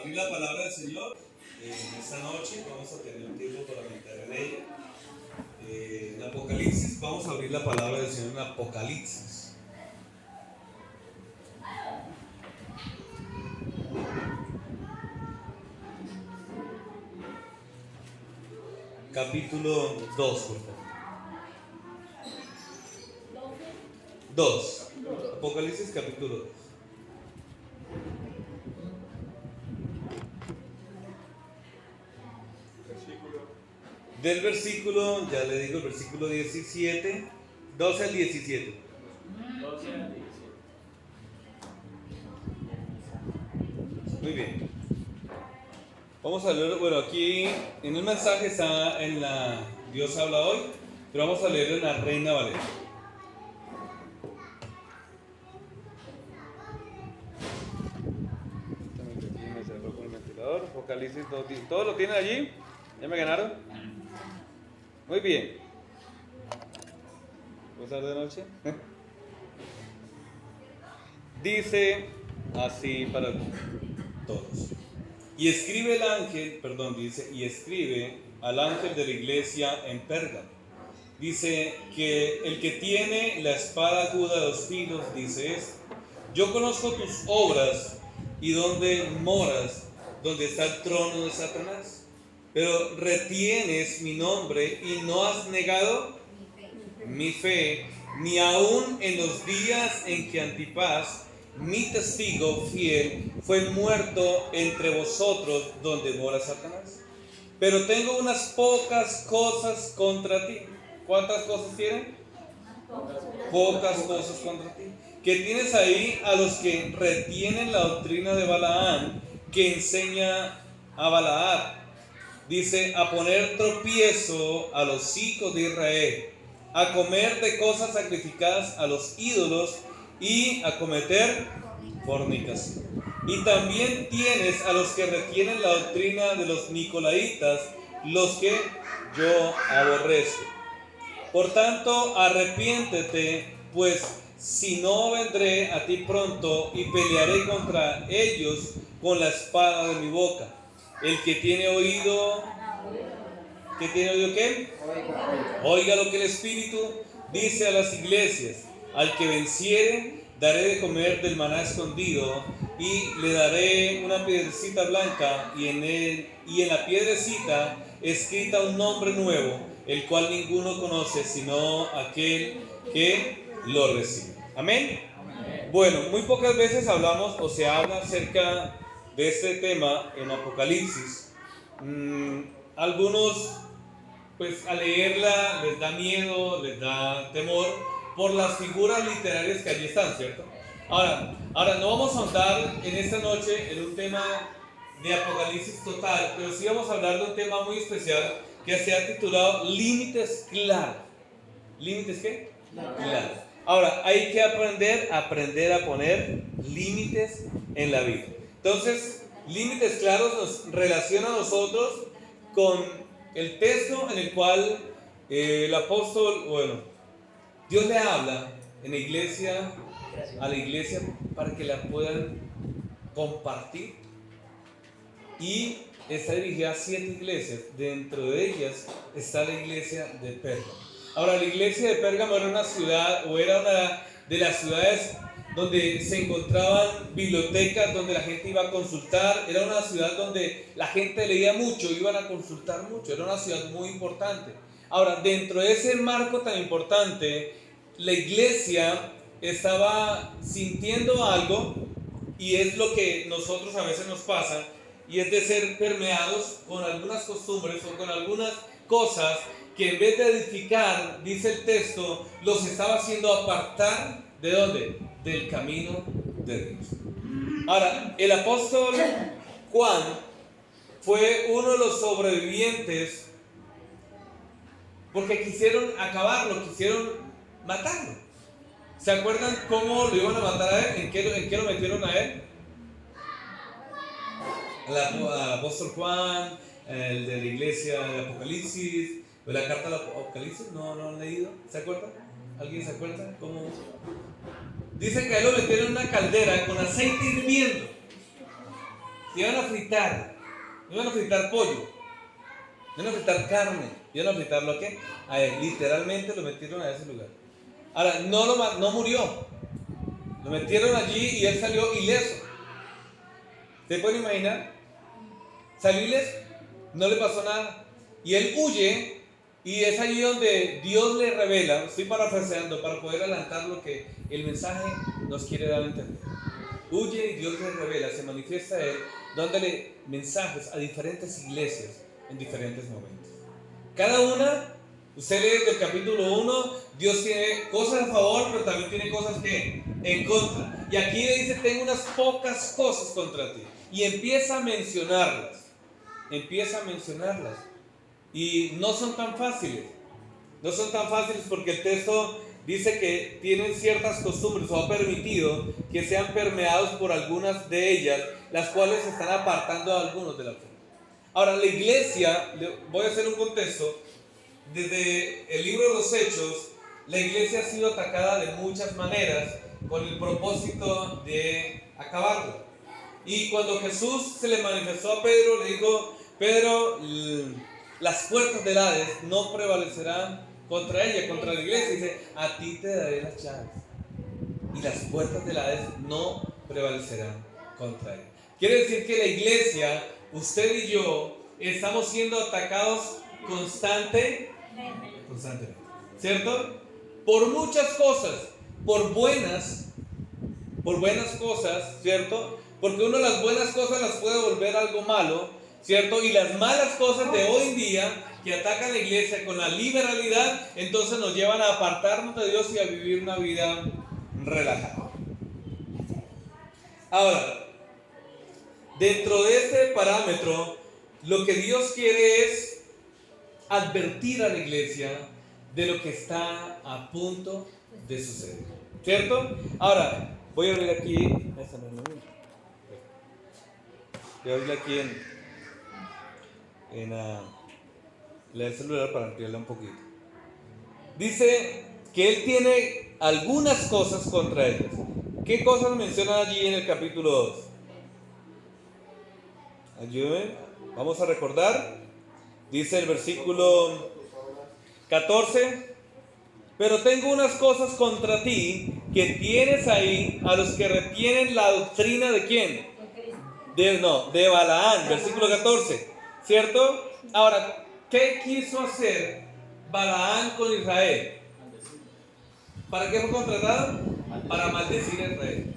compartir la palabra del Señor. Esta noche vamos a tener un tiempo para meditar en ella. En Apocalipsis, vamos a abrir la palabra del Señor en Apocalipsis. Capítulo 2, por favor. 2. Apocalipsis capítulo 2. Del versículo, ya le digo, el versículo 17, 12 al 17. 12 al 17. Muy bien. Vamos a leer, bueno, aquí en el mensaje está en la Dios habla hoy, pero vamos a leer en la Reina Valera. Me cerró con el ventilador. Apocalipsis 2, ¿todos lo tienen allí? ¿Ya me ganaron? Muy bien. ¿Gozar de noche? Dice así para todos. Y escribe y escribe al ángel de la iglesia en Pérgamo. Dice que el que tiene la espada aguda de dos filos dice esto: yo conozco tus obras y dónde moras, donde está el trono de Satanás, pero retienes mi nombre y no has negado mi fe, ni aun en los días en que Antipas, mi testigo fiel, fue muerto entre vosotros donde mora Satanás. Pero tengo unas pocas cosas contra ti. ¿Cuántas cosas tienen? Pocas cosas contra ti. Que tienes ahí a los que retienen la doctrina de Balaam, que enseña a Balaar. Dice, a poner tropiezo a los hijos de Israel, a comer de cosas sacrificadas a los ídolos y a cometer fornicación. Y también tienes a los que retienen la doctrina de los nicolaitas, los que yo aborrezco. Por tanto, arrepiéntete, pues si no vendré a ti pronto y pelearé contra ellos con la espada de mi boca. El que tiene oído, ¿qué tiene oído qué? Oiga lo que el Espíritu dice a las iglesias. Al que venciere, daré de comer del maná escondido, y le daré una piedrecita blanca, y en la piedrecita escrita un nombre nuevo, el cual ninguno conoce sino aquel que lo recibe. ¿Amén? Amén. Bueno, muy pocas veces hablamos o se habla acerca de este tema en Apocalipsis. Algunos, pues al leerla les da miedo, les da temor por las figuras literarias que allí están, ¿cierto? Ahora no vamos a ahondar en esta noche en un tema de Apocalipsis total, pero sí vamos a hablar de un tema muy especial que se ha titulado Límites Claros. ¿Límites qué? Claros. Ahora, hay que aprender a poner límites en la vida. Entonces, límites claros nos relaciona a nosotros con el texto en el cual el apóstol, Dios le habla en la iglesia, a la iglesia para que la puedan compartir, y está dirigida a 7 iglesias. Dentro de ellas está la iglesia de Pérgamo. Ahora, la iglesia de Pérgamo era una ciudad, o era una de las ciudades donde se encontraban bibliotecas, donde la gente iba a consultar. Era una ciudad donde la gente leía mucho, iban a consultar mucho. Era una ciudad muy importante. Ahora, dentro de ese marco tan importante, la iglesia estaba sintiendo algo, y es lo que nosotros a veces nos pasa, y es de ser permeados con algunas costumbres o con algunas cosas que en vez de edificar, dice el texto, los estaba haciendo apartar. ¿De dónde? Del camino de Dios. Ahora, el apóstol Juan fue uno de los sobrevivientes porque quisieron acabarlo, quisieron matarlo. ¿Se acuerdan cómo lo iban a matar a él? ¿En qué lo metieron a él? Al apóstol Juan, el de la iglesia de Apocalipsis, de la carta de Apocalipsis. ¿No han leído? ¿Se acuerdan? ¿Alguien se acuerda cómo? Dicen que a él lo metieron en una caldera con aceite hirviendo. iban a fritar. Iban a fritar pollo. Iban a fritar carne. Iban a fritarlo a qué? A él. Literalmente lo metieron a ese lugar. Ahora, no murió. Lo metieron allí y él salió ileso. ¿Se pueden imaginar? Salió ileso. No le pasó nada. Y él huye. Y es allí donde Dios le revela. Estoy parafraseando para poder adelantar lo que el mensaje nos quiere dar a entender. Huye y Dios le revela, se manifiesta a él, dándole mensajes a diferentes iglesias en diferentes momentos. Cada una, usted lee del capítulo 1, Dios tiene cosas a favor, pero también tiene cosas que en contra. Y aquí le dice, tengo unas pocas cosas contra ti. Y empieza a mencionarlas. Y no son tan fáciles. No son tan fáciles porque el texto dice que tienen ciertas costumbres o ha permitido que sean permeados por algunas de ellas, las cuales se están apartando a algunos de la fe. Ahora, la iglesia, voy a hacer un contexto, desde el libro de los Hechos, la iglesia ha sido atacada de muchas maneras con el propósito de acabarla. Y cuando Jesús se le manifestó a Pedro, le dijo, Pedro, las puertas del Hades no prevalecerán contra ella, contra la iglesia. Dice, a ti te daré las llaves y las puertas del Hades no prevalecerán contra ella. Quiere decir que la iglesia, usted y yo, estamos siendo atacados constantemente, ¿cierto? Por muchas cosas, por buenas cosas, ¿cierto? Porque uno las buenas cosas las puede volver algo malo, ¿cierto? Y las malas cosas de hoy en día que atacan a la iglesia con la liberalidad, entonces nos llevan a apartarnos de Dios y a vivir una vida relajada. Ahora, dentro de este parámetro, lo que Dios quiere es advertir a la iglesia de lo que está a punto de suceder, ¿cierto? Ahora, voy a abrir aquí, voy a abrir aquí en el celular para ampliarla un poquito. Dice que él tiene algunas cosas contra ellos. ¿Qué cosas menciona allí en el capítulo 2? Ayúdenme, vamos a recordar. Dice el versículo 14: pero tengo unas cosas contra ti, que tienes ahí a los que retienen la doctrina de ¿quién? De Balaán, versículo 14, ¿cierto? Ahora, ¿qué quiso hacer Balaán con Israel? ¿Para qué fue contratado? Para maldecir a Israel.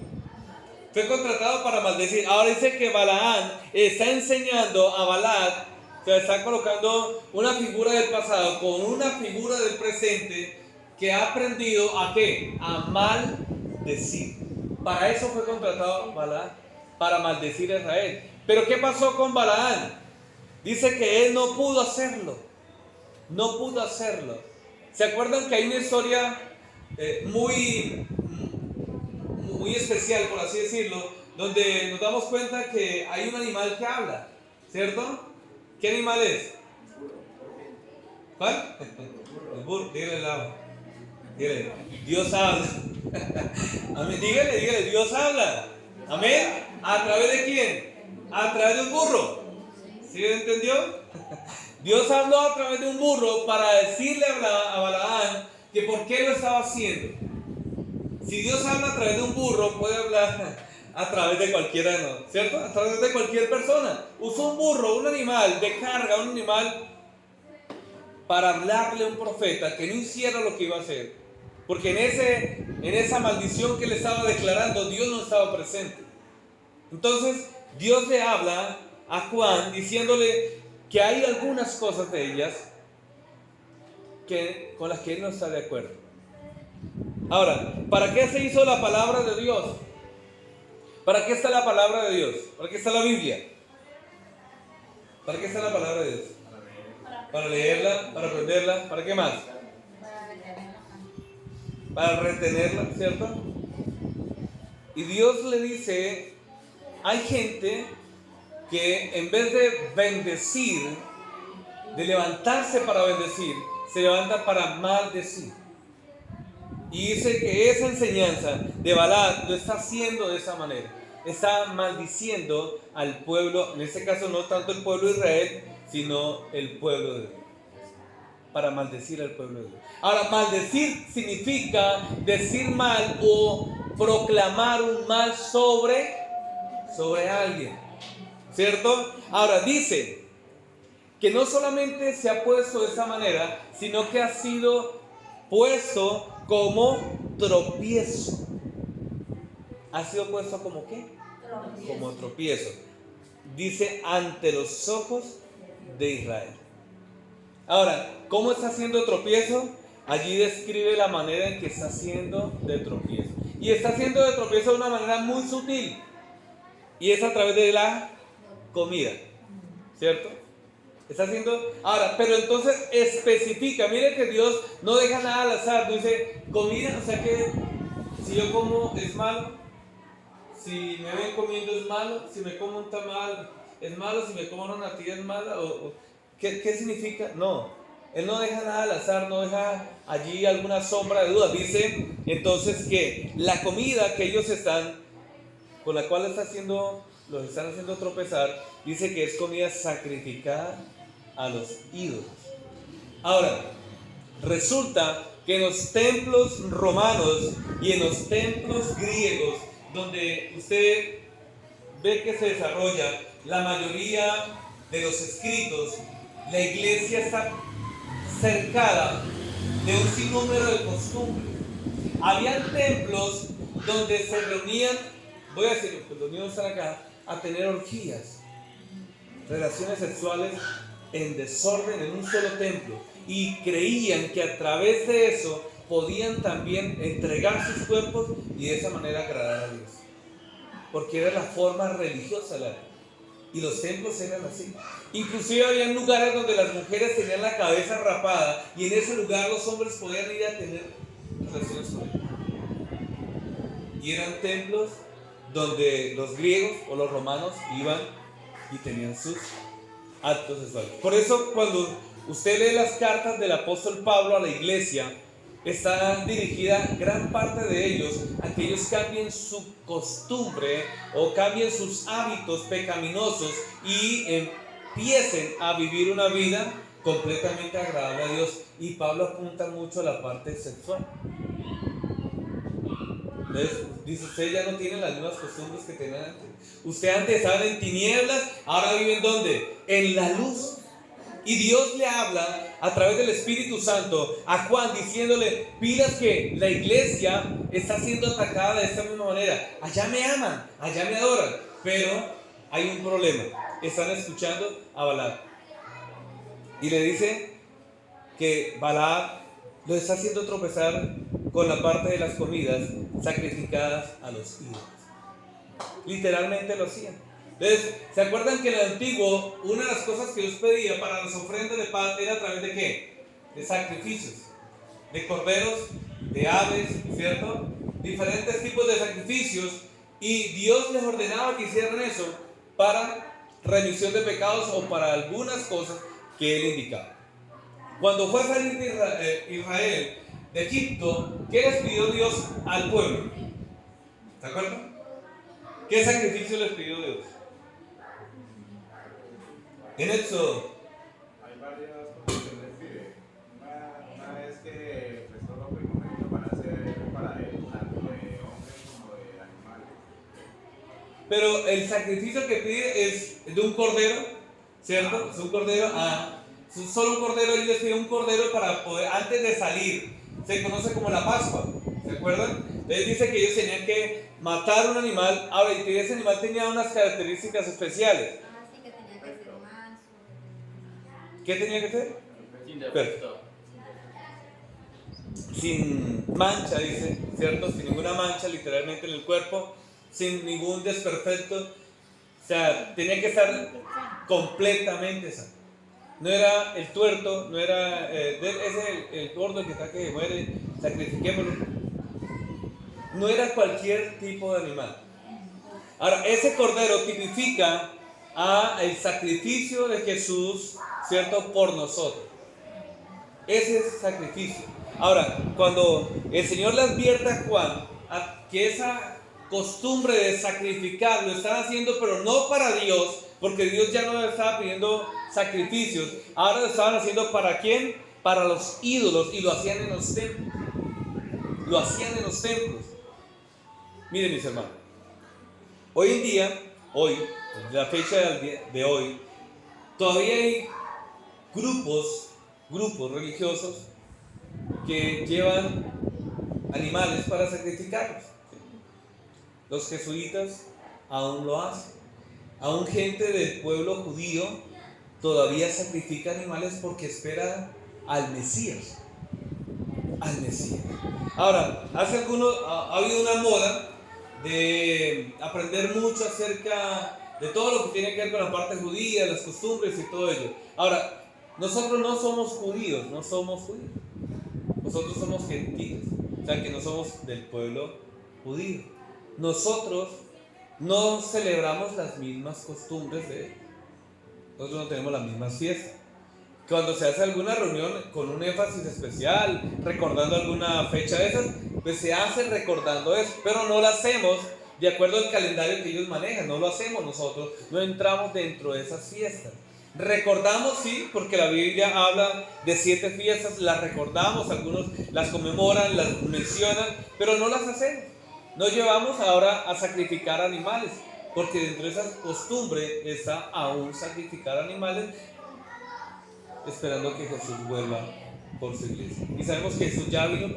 Fue contratado para maldecir. Ahora dice que Balaán está enseñando a Balac, o sea, está colocando una figura del pasado con una figura del presente que ha aprendido a ¿qué? A maldecir. Para eso fue contratado Balaán, para maldecir a Israel. Pero ¿qué pasó con Balaán? Dice que él no pudo hacerlo. No pudo hacerlo. ¿Se acuerdan que hay una historia muy especial, por así decirlo, donde nos damos cuenta que hay un animal que habla, ¿cierto? ¿Qué animal es? ¿Cuál? El burro. Dígale el lado. Dígale, Dios habla. Amén. Dígale, Dios habla. Amén. ¿A través de quién? A través de un burro. ¿Sí entendió? Dios habló a través de un burro para decirle a Balaán que por qué lo estaba haciendo. Si Dios habla a través de un burro, puede hablar a través de cualquiera, ¿no? ¿Cierto? A través de cualquier persona. Usó un burro, un animal de carga, un animal para hablarle a un profeta que no hiciera lo que iba a hacer. Porque en esa maldición que le estaba declarando, Dios no estaba presente. Entonces, Dios le habla a Juan diciéndole que hay algunas cosas de ellas con las que él no está de acuerdo. Ahora, ¿para qué se hizo la palabra de Dios? ¿Para qué está la palabra de Dios? ¿Para qué está la Biblia? ¿Para qué está la palabra de Dios? Para leerla, para aprenderla, ¿para qué más? Para retenerla, ¿cierto? Y Dios le dice, hay gente que en vez de bendecir, de levantarse para bendecir, se levanta para maldecir. Y dice que esa enseñanza de Balac lo está haciendo de esa manera. está maldiciendo al pueblo, en este caso no tanto el pueblo de Israel, sino el pueblo de Dios. Para maldecir al pueblo de Dios. Ahora, maldecir significa decir mal o proclamar un mal sobre alguien, ¿cierto? Ahora dice que no solamente se ha puesto de esa manera, sino que ha sido puesto como tropiezo. ¿Ha sido puesto como qué? Como tropiezo. Dice ante los ojos de Israel. Ahora, ¿cómo está haciendo tropiezo? Allí describe la manera en que está haciendo de tropiezo. Y está haciendo de tropiezo de una manera muy sutil. Y es a través de la comida, ¿cierto? Está haciendo... Ahora, pero entonces especifica. Mire que Dios no deja nada al azar. No dice comida, o sea que si yo como es malo. Si me ven comiendo es malo. Si me como un tamal es malo. Si me como una natilla es mala. ¿Qué significa? No, Él no deja nada al azar, no deja allí alguna sombra de duda. Dice entonces que la comida que ellos con la cual los están haciendo tropezar, dice que es comida sacrificada a los ídolos. Ahora, resulta que en los templos romanos y en los templos griegos, donde usted ve que se desarrolla la mayoría de los escritos, la iglesia está cercada de un sinnúmero de costumbres. Habían templos donde se reunían, voy a decir, pues los niños están acá, a tener orgías, relaciones sexuales en desorden en un solo templo, y creían que a través de eso podían también entregar sus cuerpos y de esa manera agradar a Dios, porque era la forma religiosa y los templos eran así. Inclusive había lugares donde las mujeres tenían la cabeza rapada y en ese lugar los hombres podían ir a tener relaciones con ellos. Y eran templos donde los griegos o los romanos iban y tenían sus actos sexuales. Por eso cuando usted lee las cartas del apóstol Pablo a la iglesia, está dirigida gran parte de ellos a que ellos cambien su costumbre o cambien sus hábitos pecaminosos y empiecen a vivir una vida completamente agradable a Dios. Y Pablo apunta mucho a la parte sexual. Entonces, dice, usted ya no tiene las mismas costumbres que tenía antes. Usted antes estaba en tinieblas, ahora vive en ¿dónde? En la luz. Y Dios le habla a través del Espíritu Santo a Juan diciéndole, pilas que la iglesia está siendo atacada de esta misma manera. Allá me aman, allá me adoran, pero hay un problema. Están escuchando a Balaam. Y le dice que Balaam lo está haciendo tropezar con la parte de las comidas sacrificadas a los ídolos. Literalmente lo hacían. Entonces, ¿se acuerdan que en el antiguo una de las cosas que Dios pedía para las ofrendas de paz era a través de qué? De sacrificios, de corderos, de aves, ¿cierto? Diferentes tipos de sacrificios, y Dios les ordenaba que hicieran eso para remisión de pecados o para algunas cosas que Él indicaba. Cuando fue a salir de Israel de Egipto, ¿qué les pidió Dios al pueblo? ¿Se acuerdan? ¿Qué sacrificio les pidió Dios? En Éxodo. Hay varias cosas que les pide. Una es que pues, todos los primogénitos van a ser para él, tanto de hombres como de animales. Pero el sacrificio que pide es de un cordero, ¿cierto? Es un cordero, solo un cordero. Él les pide un cordero para poder, antes de salir, se conoce como la Pascua, ¿se acuerdan? Entonces dice que ellos tenían que matar un animal. Ahora, y ese animal tenía unas características especiales. Sí, que tenía que ser manso. ¿Qué tenía que ser? Sin defecto. Sin mancha, dice, ¿cierto? Sin ninguna mancha literalmente en el cuerpo, sin ningún desperfecto. O sea, tenía que estar completamente sano. No era el tuerto, no era ese el gordo que está que muere, sacrifiquémoslo. No era cualquier tipo de animal. Ahora, ese cordero tipifica el sacrificio de Jesús, ¿cierto? Por nosotros. Ese es el sacrificio. Ahora, cuando el Señor le advierte a Juan que esa costumbre de sacrificar, lo están haciendo, pero no para Dios, porque Dios ya no le estaba pidiendo sacrificios. Ahora lo estaban haciendo ¿para quién? Para los ídolos, y lo hacían en los templos. Lo hacían en los templos. Miren, mis hermanos, hoy en día, la fecha de hoy, todavía hay grupos religiosos que llevan animales para sacrificarlos. Los jesuitas aún lo hacen. Aún gente del pueblo judío todavía sacrifica animales porque espera al Mesías. Al Mesías. Ahora, ha habido una moda de aprender mucho acerca de todo lo que tiene que ver con la parte judía, las costumbres y todo ello. Ahora, nosotros no somos judíos, nosotros somos gentiles, o sea que no somos del pueblo judío. Nosotros no celebramos las mismas costumbres de ellos, nosotros no tenemos las mismas fiestas. Cuando se hace alguna reunión con un énfasis especial, recordando alguna fecha de esas, pues se hace recordando eso, pero no lo hacemos de acuerdo al calendario que ellos manejan, no lo hacemos nosotros, no entramos dentro de esas fiestas. Recordamos, sí, porque la Biblia habla de 7 fiestas, las recordamos, algunos las conmemoran, las mencionan, pero no las hacemos. No llevamos ahora a sacrificar animales, porque dentro de esa costumbre está aún sacrificar animales, esperando que Jesús vuelva por su iglesia. Y sabemos que Jesús ya vino,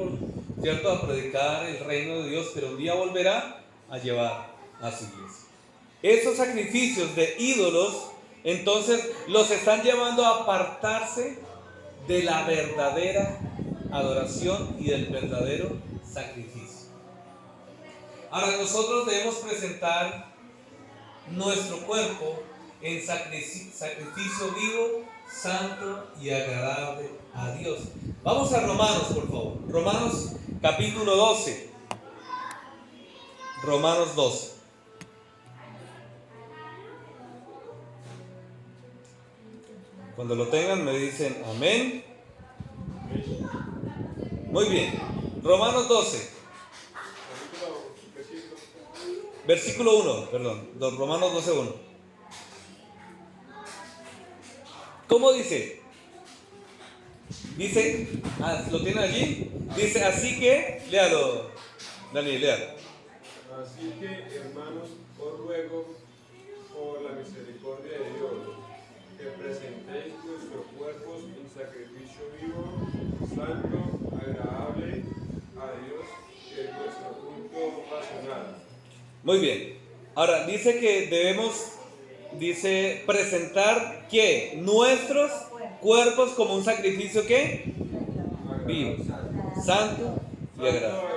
cierto, a predicar el reino de Dios, pero un día volverá a llevar a su iglesia. Esos sacrificios de ídolos, entonces, los están llevando a apartarse de la verdadera adoración y del verdadero sacrificio. Ahora, nosotros debemos presentar nuestro cuerpo en sacrificio vivo, santo y agradable a Dios. Vamos a Romanos, por favor. Romanos capítulo 12. Romanos 12. Cuando lo tengan me dicen amén. Muy bien. Romanos 12. Versículo 1, perdón. Romanos 12, 1. ¿Cómo dice? Dice, ¿lo tienen allí? Dice, así que, léalo, Dani, léalo. Así que, hermanos, os ruego por la misericordia de Dios, que presentéis vuestros cuerpos en sacrificio vivo, santo, agradable a Dios, que es vuestro culto racional. Muy bien. Ahora, dice que debemos, presentar, ¿qué? Nuestros cuerpos como un sacrificio, ¿qué? Vivo, santo y agradable.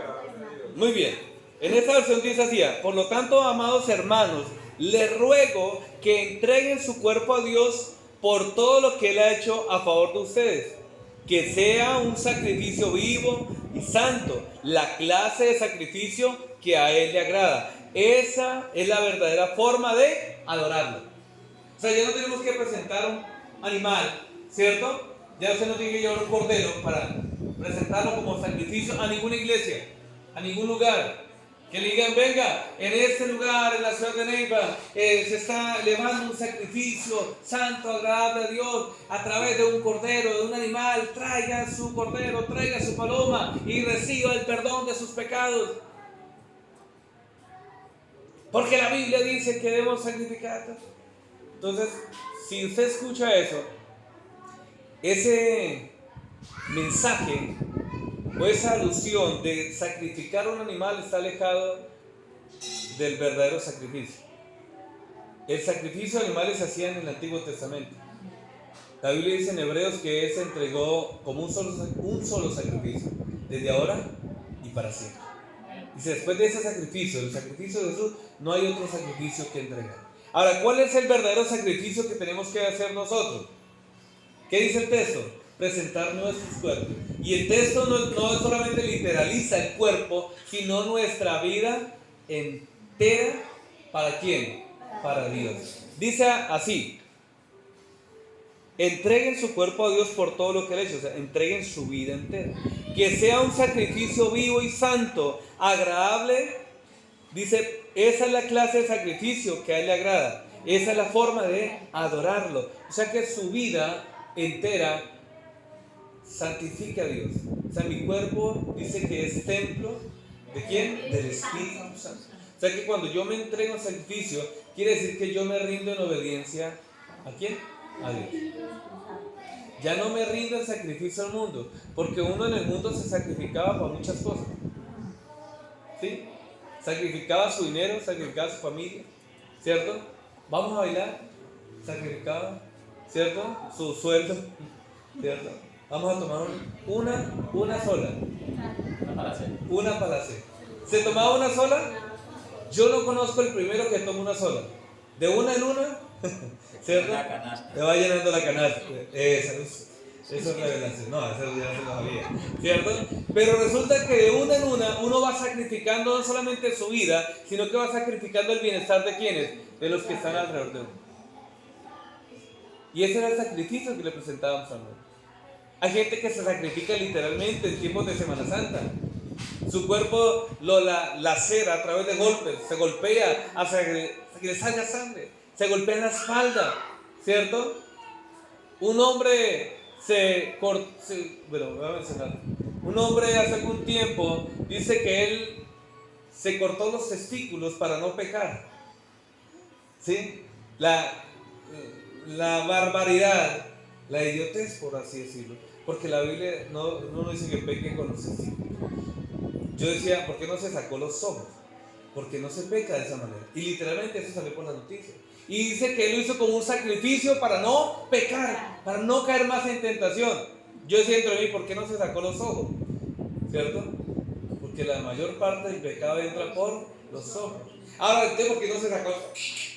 Muy bien. En esta versión dice así: por lo tanto, amados hermanos, les ruego que entreguen su cuerpo a Dios por todo lo que Él ha hecho a favor de ustedes, que sea un sacrificio vivo y santo, la clase de sacrificio que a Él le agrada. Esa es la verdadera forma de adorarlo. O sea, ya no tenemos que presentar un animal, ¿cierto? Ya usted no tiene que llevar un cordero para presentarlo como sacrificio a ninguna iglesia, a ningún lugar. Que le digan, venga, en este lugar, en la ciudad de Neiva, se está elevando un sacrificio santo, agradable a Dios, a través de un cordero, de un animal. Traiga su cordero, traiga su paloma y reciba el perdón de sus pecados. Porque la Biblia dice que debemos sacrificar. Entonces, si usted escucha eso, ese mensaje o esa alusión de sacrificar un animal está alejado del verdadero sacrificio. El sacrificio de animales se hacía en el Antiguo Testamento. La Biblia dice en Hebreos que Él se entregó como un solo sacrificio, desde ahora y para siempre. Dice, después de ese sacrificio, el sacrificio de Jesús, no hay otro sacrificio que entregar. Ahora, ¿cuál es el verdadero sacrificio que tenemos que hacer nosotros? ¿Qué dice el texto? Presentar nuestros cuerpos. Y el texto no solamente literaliza el cuerpo, sino nuestra vida entera. ¿Para quién? Para Dios. Dice así: entreguen su cuerpo a Dios por todo lo que Él ha hecho. O sea, entreguen su vida entera. Que sea un sacrificio vivo y santo, agradable Dice, esa es la clase de sacrificio que a Él le agrada. Esa es la forma de adorarlo. O sea que su vida entera santifica a Dios. O sea, mi cuerpo dice que es templo ¿de quién? Del Espíritu Santo. O sea que cuando yo me entrego en sacrificio, quiere decir que yo me rindo en obediencia ¿a quién? A Dios. Ya no me rindo en sacrificio al mundo, porque uno en el mundo se sacrificaba por muchas cosas. ¿Sí? Sacrificaba su dinero, sacrificaba su familia, ¿cierto? Vamos a bailar, sacrificaba, ¿cierto? Su sueldo, ¿cierto? Vamos a tomar una sola. Una para hacer. ¿Se tomaba una sola? Yo no conozco el primero que toma una sola. De una en una, ¿cierto? Te va llenando la canasta. Eso es revelación. No, eso ya se lo sabía, ¿cierto? Pero resulta que de una en una uno va sacrificando no solamente su vida, sino que va sacrificando el bienestar de quienes, de los que están alrededor de uno. Y ese era el sacrificio que le presentábamos a uno. Hay gente que se sacrifica literalmente en tiempos de Semana Santa. Su cuerpo lo lacera a través de golpes, se golpea hasta que le salga sangre, se golpea en la espalda, ¿cierto? Un hombre un hombre hace algún tiempo dice que él se cortó los testículos para no pecar. ¿Sí? La barbaridad, la idiotez, por así decirlo, porque la Biblia no dice que peque con los testículos. Yo decía, ¿por qué no se sacó los ojos? Porque no se peca de esa manera. Y literalmente eso salió por la noticia. Y dice que él lo hizo como un sacrificio para no pecar, para no caer más en tentación. Yo decía dentro de mí, ¿por qué no se sacó los ojos? ¿Cierto? Porque la mayor parte del pecado entra por los ojos. Ahora, ¿por qué no se sacó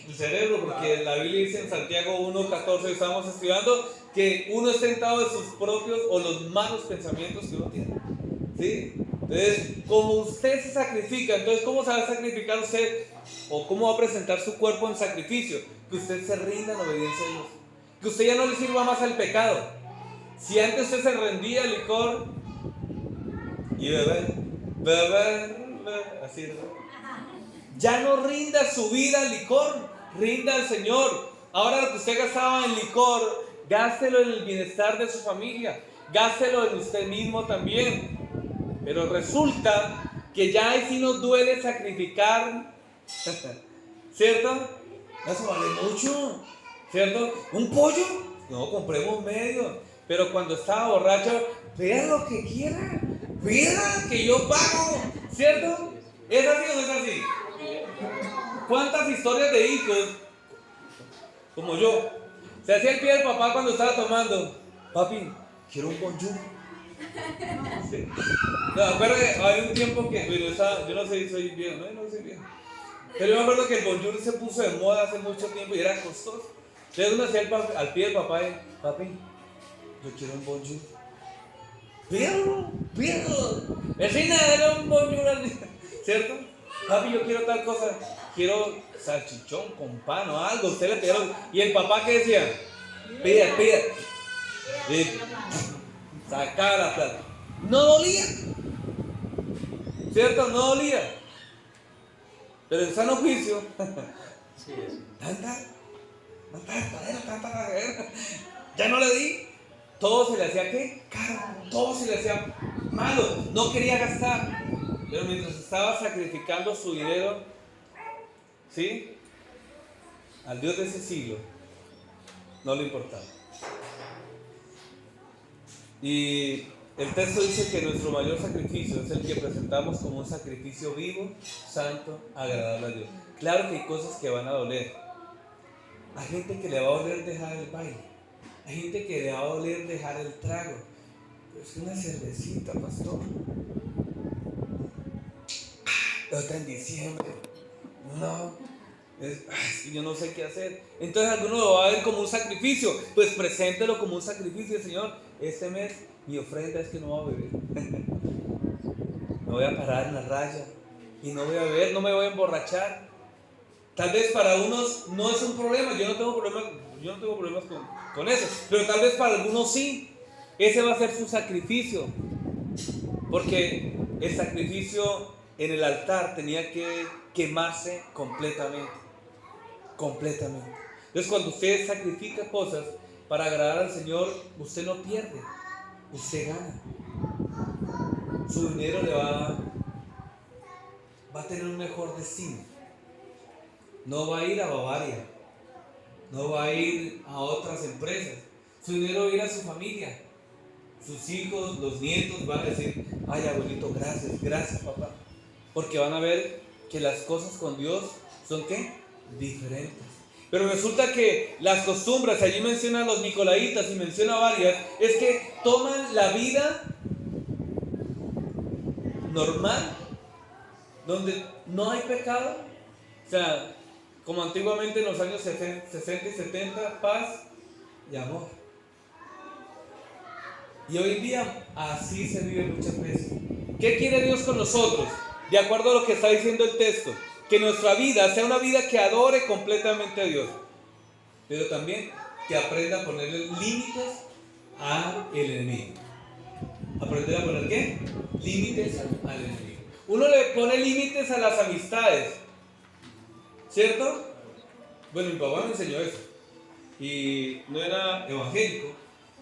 el cerebro? Porque la Biblia dice en Santiago 1:14, estamos estudiando, que uno es tentado de sus propios o los malos pensamientos que uno tiene. ¿Sí? Entonces, como usted se sacrifica, entonces, ¿cómo se va a sacrificar usted? ¿O cómo va a presentar su cuerpo en sacrificio? Que usted se rinda en obediencia a Dios. Que usted ya no le sirva más al pecado. Si antes usted se rendía al licor y beber, así, ¿no? Ya no rinda su vida al licor, rinda al Señor. Ahora lo que usted gastaba en licor, gástelo en el bienestar de su familia, gástelo en usted mismo también. Pero resulta que ya ahí sí nos duele sacrificar, ¿cierto? Eso vale mucho, ¿cierto? ¿Un pollo? No, compremos medio. Pero cuando estaba borracho, vea lo que quiera, vea que yo pago, ¿cierto? ¿Es así o no es así? ¿Cuántas historias de hijos, como yo, se hacía el pie del papá cuando estaba tomando? Papi, quiero un bonjour. Sí. No, acuerdo que hay un tiempo que, bueno, yo no sé si soy viejo, no soy viejo. Pero yo me acuerdo que el bonjour se puso de moda hace mucho tiempo y era costoso. Entonces uno hacía al pie del papá y, papi, yo quiero un bonjour. Pídelo. Vecina, dale un bonjour al día, ¿cierto? Papi, yo quiero tal cosa, quiero salchichón con pan o algo. Usted le pidieron. Y el papá, ¿qué decía? Pida. Y sacaba la plata. No dolía, ¿cierto? No dolía. Pero en sano juicio, tanta, ya no le di. Todo se le hacía ¿qué? Caro, todo se le hacía malo, no quería gastar. Pero mientras estaba sacrificando su dinero, ¿sí? Al Dios de ese siglo, no le importaba. Y el texto dice que nuestro mayor sacrificio es el que presentamos como un sacrificio vivo, santo, agradable a Dios. Claro que hay cosas que van a doler. Hay gente que le va a doler dejar el baile. Hay gente que le va a doler dejar el trago. Pero es una cervecita, pastor. Está en diciembre. No. Es que yo no sé qué hacer. Entonces alguno lo va a ver como un sacrificio. Pues preséntelo como un sacrificio, Señor. Este mes mi ofrenda es que no voy a beber. Me voy a parar en la raya y no voy a beber, no me voy a emborrachar. Tal vez para unos no es un problema. Yo no tengo problemas con eso. Pero tal vez para algunos sí. Ese va a ser su sacrificio. Porque el sacrificio en el altar tenía que quemarse completamente. Completamente. Entonces, cuando usted sacrifica cosas para agradar al Señor, usted no pierde, usted gana. Su dinero va a tener un mejor destino. No va a ir a Bavaria, no va a ir a otras empresas. Su dinero va a ir a su familia. Sus hijos, los nietos van a decir: ay, abuelito, gracias, gracias, papá. Porque van a ver que las cosas con Dios son ¿qué? Diferentes. Pero resulta que las costumbres, allí menciona a los nicolaitas y menciona varias, es que toman la vida normal, donde no hay pecado. O sea, como antiguamente en los años 60 y 70, paz y amor. Y hoy en día así se vive muchas veces. ¿Qué quiere Dios con nosotros? De acuerdo a lo que está diciendo el texto, que nuestra vida sea una vida que adore completamente a Dios, pero también que aprenda a ponerle límites al enemigo. ¿Aprender a poner qué? Límites al enemigo. Uno le pone límites a las amistades, ¿cierto? Bueno, mi papá me enseñó eso. Y no era evangélico,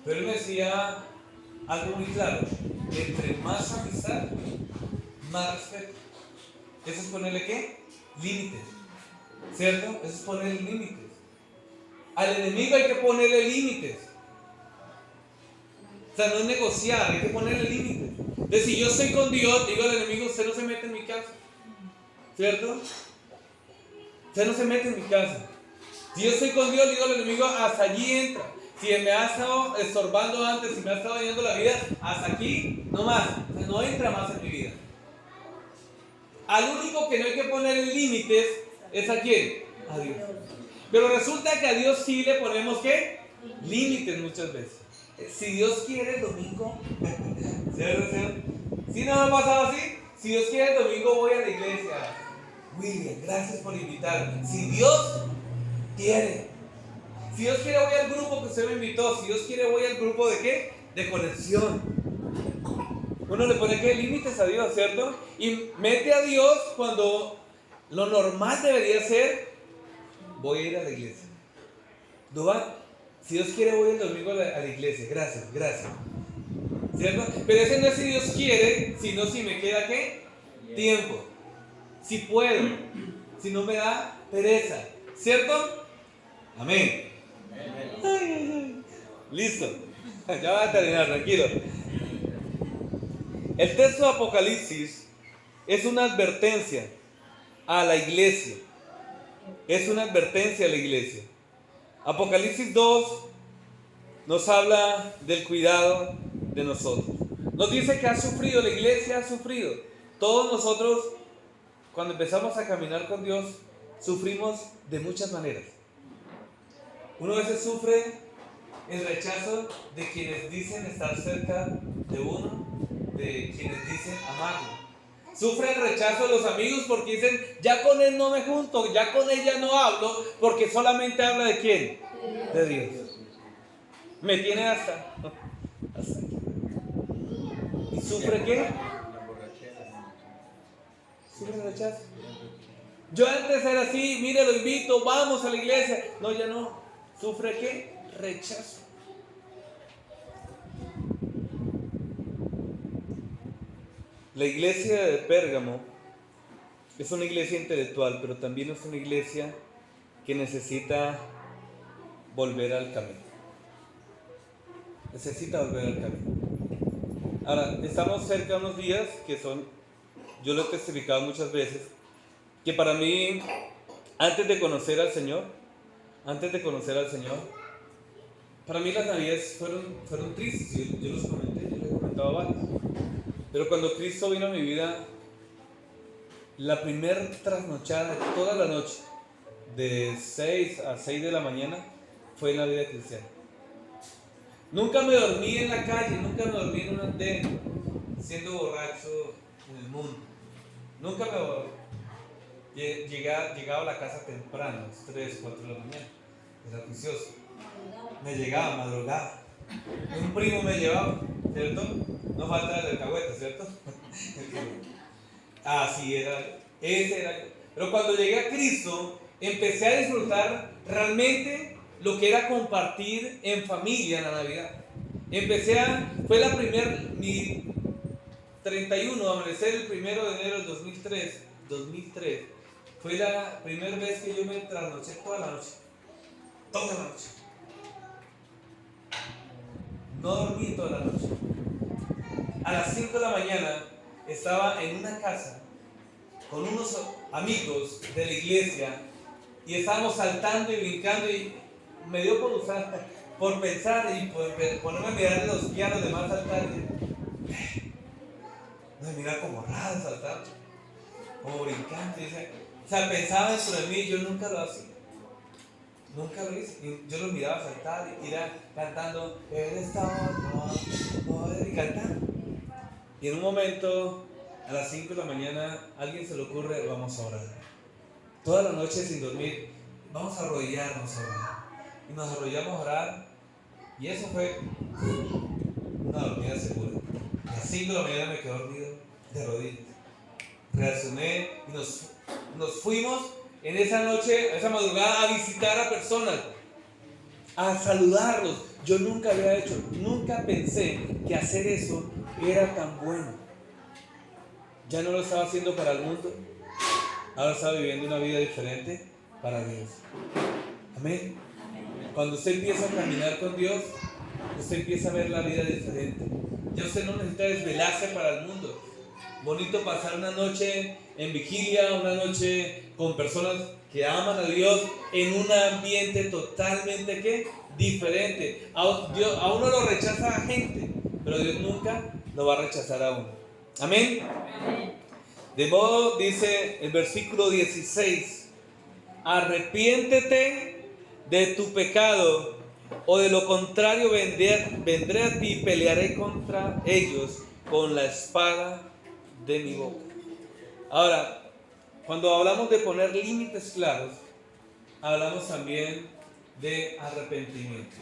pero él me decía algo muy claro: entre más amistad, más respeto. Eso es ponerle ¿qué? Límites, ¿cierto? Eso es ponerle límites. Al enemigo hay que ponerle límites. O sea, no es negociar, hay que ponerle límites. Entonces, si yo estoy con Dios, digo al enemigo: usted no se mete en mi casa, ¿cierto? Usted no se mete en mi casa. Si yo estoy con Dios, digo al enemigo: hasta allí entra. Si me ha estado estorbando antes, si me ha estado dañando la vida, hasta aquí, no más. O sea, no entra más en mi vida. Al único que no hay que poner límites es ¿a quién? A Dios. Pero resulta que a Dios sí le ponemos ¿qué? Límites muchas veces. Si Dios quiere el domingo, ¿cierto? ¿Sí no me ha pasado así? Si Dios quiere el domingo voy a la iglesia. William, gracias por invitarme. Si Dios quiere. Si Dios quiere voy al grupo que usted me invitó. Si Dios quiere voy al grupo ¿de qué? De conexión. Uno le pone ¿qué? Límites a Dios, ¿cierto? Y mete a Dios cuando lo normal debería ser: voy a ir a la iglesia. ¿No va? Si Dios quiere voy el domingo a la iglesia. Gracias, gracias. ¿Cierto? Pero ese no es si Dios quiere, sino si me queda ¿qué? Tiempo. Si puedo. Si no me da pereza. ¿Cierto? Amén. Ay, ay, ay. Listo. Ya va a terminar, tranquilo. El texto de Apocalipsis es una advertencia a la iglesia. Es una advertencia a la iglesia. Apocalipsis 2 nos habla del cuidado de nosotros. Nos dice que ha sufrido, la iglesia ha sufrido. Todos nosotros, cuando empezamos a caminar con Dios, sufrimos de muchas maneras. Uno a veces sufre el rechazo de quienes dicen estar cerca de uno, de quienes dicen amarlo. Sufre el rechazo de los amigos porque dicen: ya con él no me junto, ya con ella no hablo, porque solamente habla ¿de quién? De Dios. Me tiene hasta aquí. ¿Y sufre qué? Sufre el rechazo. Yo antes era así: mire, lo invito, vamos a la iglesia. No, ya no. ¿Sufre qué? Rechazo. La iglesia de Pérgamo es una iglesia intelectual, pero también es una iglesia que necesita volver al camino. Necesita volver al camino. Ahora, estamos cerca de unos días que son, yo lo he testificado muchas veces, que para mí, antes de conocer al Señor, para mí las navidades fueron tristes. Yo les comentaba varios. Pero cuando Cristo vino a mi vida, la primer trasnochada de toda la noche, de 6 a 6 de la mañana, fue en la vida cristiana. Nunca me dormí en la calle, nunca me dormí en un andén, siendo borracho en el mundo. Nunca me dormí. Llegaba a la casa temprano, 3, 4 de la mañana. Era juicioso. Me llegaba, madrugada. Un primo me llevaba, ¿cierto? No falta el alcahueta, ¿cierto? Así era, ese era yo. Pero cuando llegué a Cristo, empecé a disfrutar realmente lo que era compartir en familia en la Navidad. Fue la mi 31, amanecer el 1 de enero del 2003, fue la primera vez que yo me trasnoché toda la noche. No dormí toda la noche. A las 5 de la mañana estaba en una casa con unos amigos de la iglesia y estábamos saltando y brincando y me dio por pensar y por ponerme a mirar los pianos de más saltar. No, mira como raro saltar, como brincando. O sea, pensaba dentro de mí, yo nunca lo hacía. Nunca lo hice. Yo los miraba saltar y ir cantando, Él está y cantando. Y en un momento, a las 5 de la mañana, a alguien se le ocurre, vamos a orar. Toda la noche sin dormir, vamos a arrodillarnos a orar. Y nos arrodillamos a orar. Y eso fue una dormida segura. A las 5 de la mañana me quedé dormido de rodillas. Reaccioné y nos fuimos en esa noche, esa madrugada, a visitar a personas, a saludarlos. Yo nunca pensé que hacer eso era tan bueno. Ya no lo estaba haciendo para el mundo, ahora estaba viviendo una vida diferente para Dios. Amén. Cuando usted empieza a caminar con Dios, usted empieza a ver la vida diferente. Ya usted no necesita desvelarse para el mundo. Bonito pasar una noche en vigilia, una noche con personas que aman a Dios en un ambiente totalmente diferente. A uno lo rechaza la gente, pero Dios nunca lo va a rechazar a uno. Amén. De modo, dice el versículo 16, arrepiéntete de tu pecado, o de lo contrario vendré a ti y pelearé contra ellos con la espada de mi boca. Ahora, cuando hablamos de poner límites claros, hablamos también de arrepentimiento.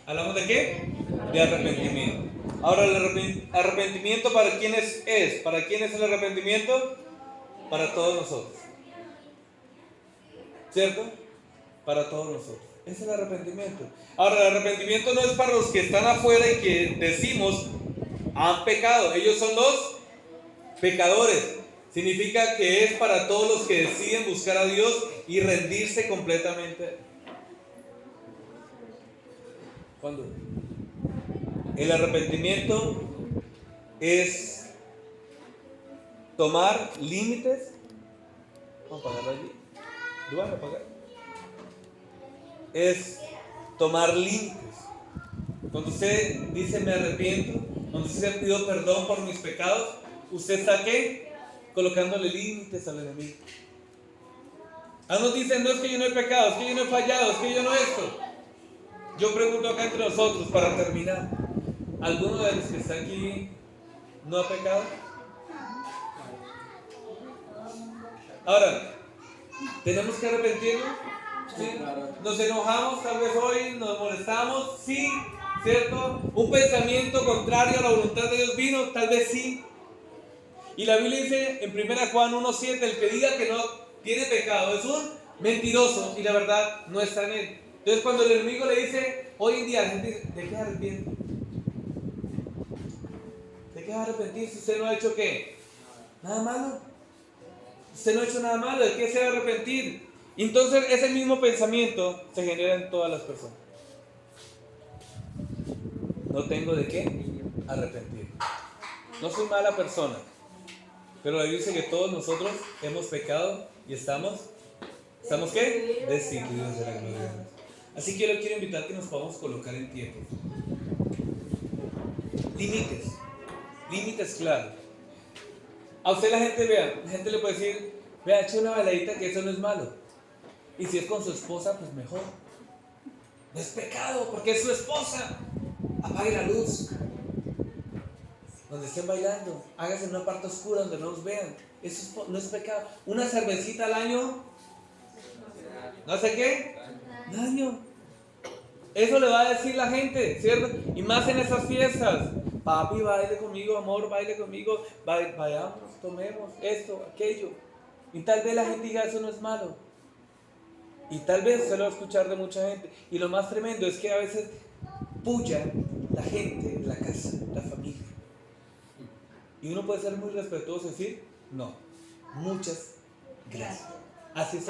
¿Hablamos de qué? De arrepentimiento. Ahora, el arrepentimiento, ¿para quiénes es? ¿Para quién es el arrepentimiento? Para todos nosotros. ¿Cierto? Para todos nosotros. Es el arrepentimiento. Ahora, el arrepentimiento no es para los que están afuera y que decimos han pecado. Ellos son los pecadores. Significa que es para todos los que deciden buscar a Dios y rendirse completamente. ¿Cuándo? El arrepentimiento es tomar límites. Vamos a apagarlo allí. ¿Lo van a apagar? Es tomar límites. Cuando usted dice me arrepiento, cuando usted pidió perdón por mis pecados, usted está ¿qué? Colocándole límites al enemigo. Algunos dicen, no es que yo no he pecado, es que yo no he fallado, es que yo no esto. Yo pregunto acá entre nosotros para terminar, ¿alguno de los que está aquí no ha pecado? Ahora, ¿tenemos que arrepentirnos? ¿Sí? ¿Nos enojamos tal vez hoy? ¿Nos molestamos? Sí, ¿cierto? ¿Un pensamiento contrario a la voluntad de Dios vino? Tal vez sí. Y la Biblia dice en 1 Juan 1:7, el que diga que no tiene pecado es un mentiroso y la verdad no está en él. Entonces cuando el enemigo le dice, hoy en día la gente dice, ¿de qué arrepiente? ¿De qué va a arrepentir si usted no ha hecho qué? Nada malo. Usted no ha hecho nada malo, ¿de qué se va a arrepentir? Entonces ese mismo pensamiento se genera en todas las personas. No tengo de qué arrepentir. No soy mala persona. Pero la Biblia dice que todos nosotros hemos pecado y estamos ¿qué? Destituidos de la gloria de Dios. Así que yo le quiero invitar a que nos podamos colocar en tiempo. Límites claros. A usted la gente le puede decir, vea, eche una bailadita que eso no es malo. Y si es con su esposa, pues mejor. No es pecado, porque es su esposa. Apague la luz. Donde estén bailando, hágase en una parte oscura donde no los vean. Eso no es pecado. Una cervecita al año, ¿no hace qué? Daño. Eso le va a decir la gente, ¿cierto? Y más en esas fiestas. Papi, baile conmigo, amor, baile conmigo, vayamos, tomemos esto, aquello. Y tal vez la gente diga, eso no es malo. Y tal vez usted lo va a escuchar de mucha gente. Y lo más tremendo es que a veces puya la gente de la casa, la familia. Y uno puede ser muy respetuoso y decir, no, muchas gracias. Así es,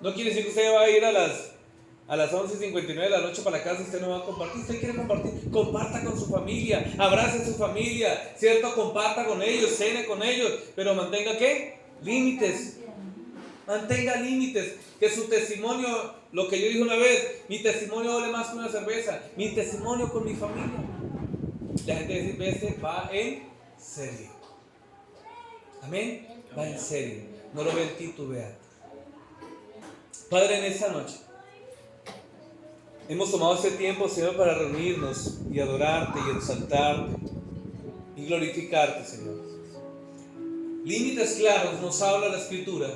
no quiere decir que usted va a ir a las 11:59 de la noche para la casa y usted no va a compartir. Usted quiere compartir, comparta con su familia, abrace a su familia, ¿cierto? Comparta con ellos, cene con ellos, pero mantenga ¿qué? Límites. Mantenga límites. Que su testimonio, lo que yo dije una vez, mi testimonio vale más que una cerveza. Mi testimonio con mi familia. La gente dice, va en serio. Amén. Va en serio. No lo ven titubear. Padre, en esta noche hemos tomado este tiempo, Señor, para reunirnos y adorarte y exaltarte y glorificarte, Señor. Límites claros nos habla la Escritura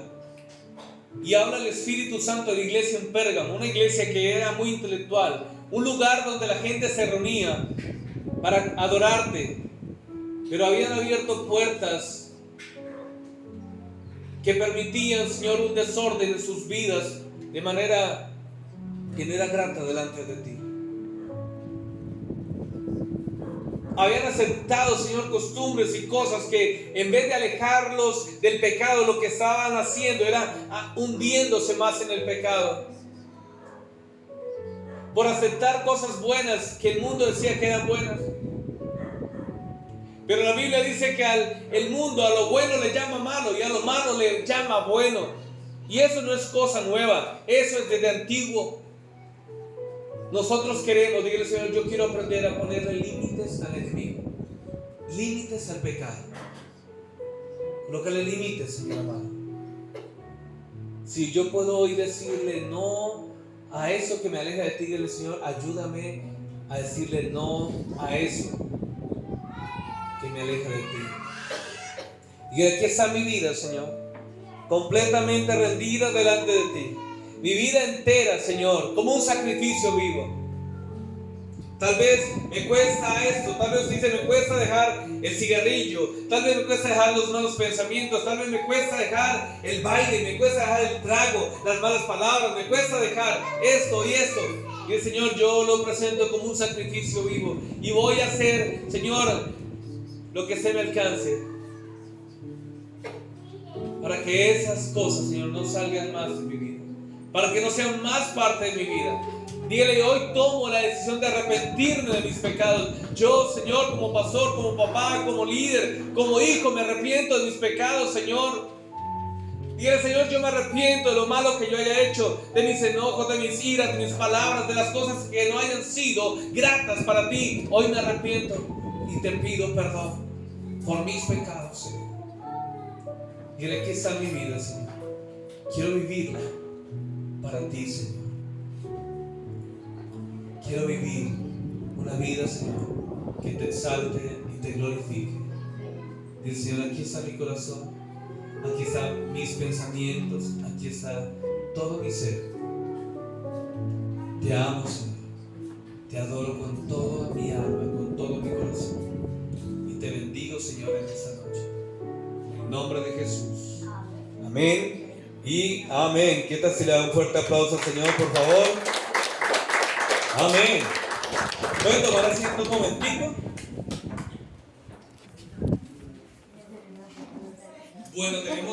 y habla el Espíritu Santo de la iglesia en Pérgamo, una iglesia que era muy intelectual, un lugar donde la gente se reunía para adorarte, pero habían abierto puertas que permitían, Señor, un desorden en sus vidas de manera que no era grata delante de ti. Habían aceptado, Señor, costumbres y cosas que en vez de alejarlos del pecado, lo que estaban haciendo era hundiéndose más en el pecado. Por aceptar cosas buenas que el mundo decía que eran buenas. Pero la Biblia dice que el mundo a lo bueno le llama malo y a lo malo le llama bueno. Y eso no es cosa nueva, eso es desde antiguo. Nosotros queremos, dígale, Señor, yo quiero aprender a ponerle límites al enemigo, límites al pecado. Colócale límites, Señor amado. Si yo puedo hoy decirle no a eso que me aleja de ti, dígale, Señor, ayúdame a decirle no a eso que me aleja de ti. Y aquí está mi vida, Señor, completamente rendida delante de ti. Mi vida entera, Señor, como un sacrificio vivo. Tal vez me cuesta esto, tal vez dice, me cuesta dejar el cigarrillo, tal vez me cuesta dejar los malos pensamientos, tal vez me cuesta dejar el baile, me cuesta dejar el trago, las malas palabras, me cuesta dejar esto y esto. Y el Señor, yo lo presento como un sacrificio vivo y voy a hacer, Señor, lo que se me alcance para que esas cosas, Señor, no salgan más de mi vida, para que no sean más parte de mi vida. Dígale, hoy tomo la decisión de arrepentirme de mis pecados. Yo, Señor, como pastor, como papá, como líder, como hijo, me arrepiento de mis pecados, Señor. Dígale, Señor, yo me arrepiento de lo malo que yo haya hecho, de mis enojos, de mis iras, de mis palabras, de las cosas que no hayan sido gratas para ti. Hoy me arrepiento y te pido perdón por mis pecados, Señor. Dígale, aquí está mi vida, Señor. Quiero vivirla para ti, Señor. Quiero vivir una vida, Señor, que te exalte y te glorifique. Dice, Señor, aquí está mi corazón, aquí están mis pensamientos, aquí está todo mi ser. Te amo, Señor. Te adoro con toda mi alma, con todo mi corazón. Y te bendigo, Señor, en esta noche. En el nombre de Jesús. Amén y amén. ¿Qué tal si le da un fuerte aplauso al Señor, por favor? Amén. ¿Pueden tomar asiento un momentico? Bueno, tenemos